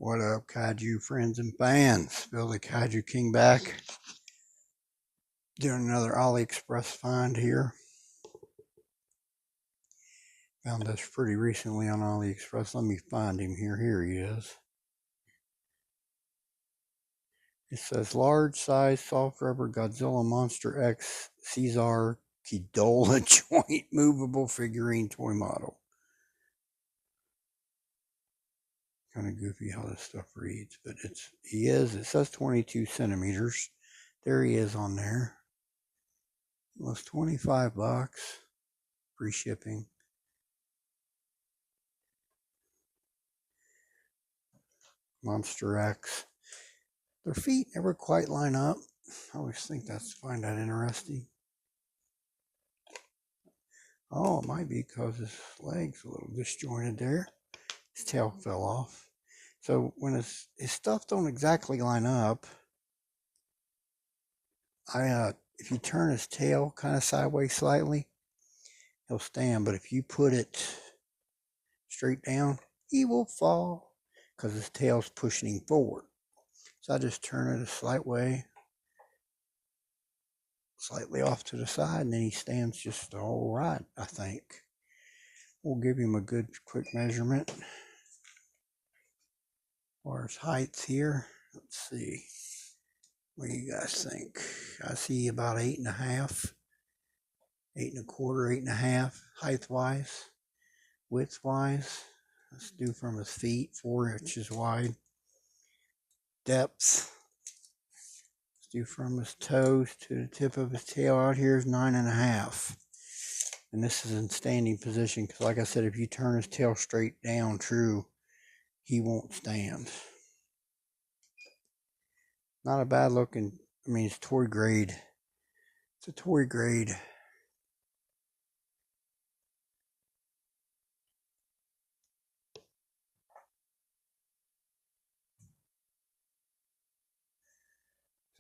What up, kaiju friends and fans? Bill the Kaiju King back. Doing another AliExpress find here. Found this pretty recently on AliExpress. Let me find him here. Here he is. It says large size soft rubber Godzilla monsterX Caesar Kidola joint movable figurine toy model. Kind of goofy how this stuff reads, but it says 22 centimeters. There he is on there. It was $25, free shipping. monsterX. Their feet never quite line up. I always find that interesting. Oh, it might be because his leg's a little disjointed there. His tail fell off. So when his stuff don't exactly line up, if you turn his tail kind of sideways slightly, he'll stand. But if you put it straight down, he will fall because his tail's pushing him forward. So I just turn it a slightly off to the side, and then he stands just all right, I think. We'll give him a good quick measurement. As far as height here, let's see. What do you guys think? I see about 8.5, 8.25, 8.5 height-wise. Width-wise, let's do from his feet, 4 inches wide. Depth, let's do from his toes to the tip of his tail out here is 9.5. And this is in standing position because, like I said, if you turn his tail straight down true, he won't stand. Not a bad looking, it's toy grade. It's a toy grade. It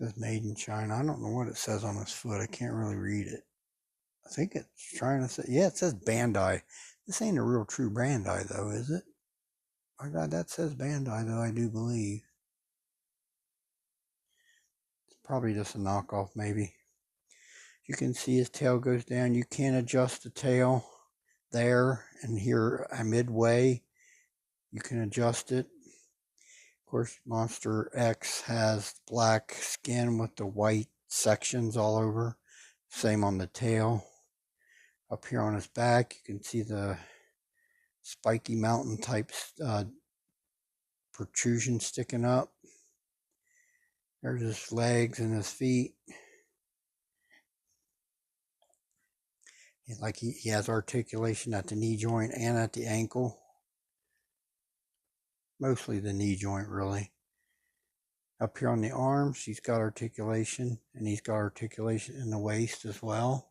says made in China. I don't know what it says on his foot. I can't really read it. I think it's trying to say, yeah, it says Bandai. This ain't a real true Bandai though, is it? My God, that says Bandai though, I do believe. It's probably just a knockoff maybe. You can see his tail goes down. You can adjust the tail there, and here midway you can adjust it. Of course, monsterX has black skin with the white sections all over. Same on the tail. Up here on his back, you can see the spiky mountain type protrusion sticking up. There's his legs and his feet. Like he has articulation at the knee joint and at the ankle. Mostly the knee joint, really. Up here on the arms, he's got articulation, and he's got articulation in the waist as well.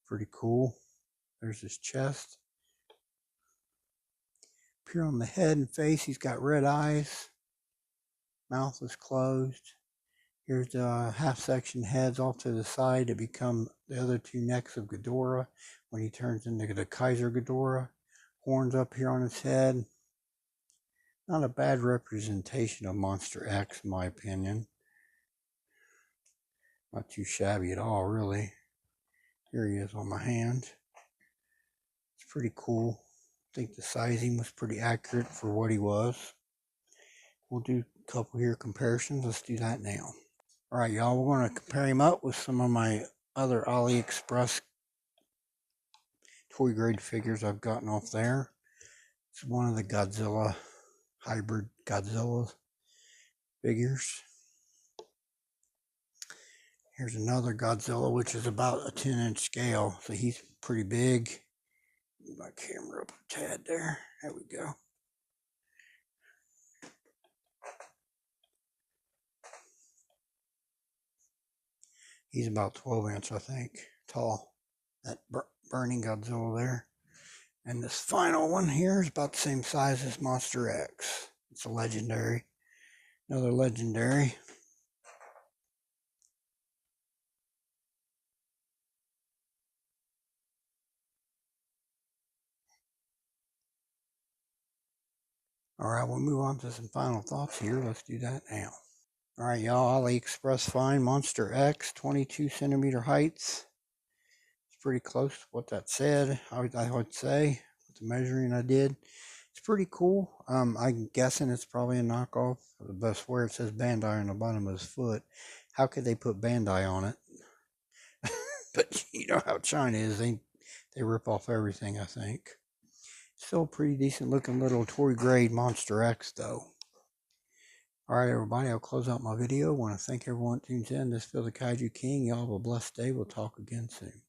Pretty cool. There's his chest. Up here on the head and face, he's got red eyes. Mouth is closed. Here's the half-section heads off to the side to become the other two necks of Ghidorah when he turns into the Kaiser Ghidorah. Horns up here on his head. Not a bad representation of monsterX, in my opinion. Not too shabby at all, really. Here he is on my hand. It's pretty cool. I think the sizing was pretty accurate for what he was. We'll do a couple here comparisons. Let's do that now. Alright, y'all, we're going to compare him up with some of my other AliExpress toy grade figures I've gotten off there. It's one of the Godzilla, hybrid Godzilla figures. Here's another Godzilla, which is about a 10-inch scale, so he's pretty big. Move my camera up a tad there. There we go. He's about 12 inch, I think, tall. That burning Godzilla there. And this final one here is about the same size as monsterX. It's a legendary. Another legendary. Alright, we'll move on to some final thoughts here. Let's do that now. Alright, y'all, AliExpress find monsterX, 22 centimeter heights. It's pretty close to what that said, I would say, with the measuring I did. It's pretty cool. I'm guessing it's probably a knockoff. But I swear it says Bandai on the bottom of his foot. How could they put Bandai on it? But you know how China is. They rip off everything, I think. Still a pretty decent looking little toy grade monsterX though. Alright everybody, I'll close out my video. I want to thank everyone that tunes in. This feels the Kaiju King. Y'all have a blessed day. We'll talk again soon.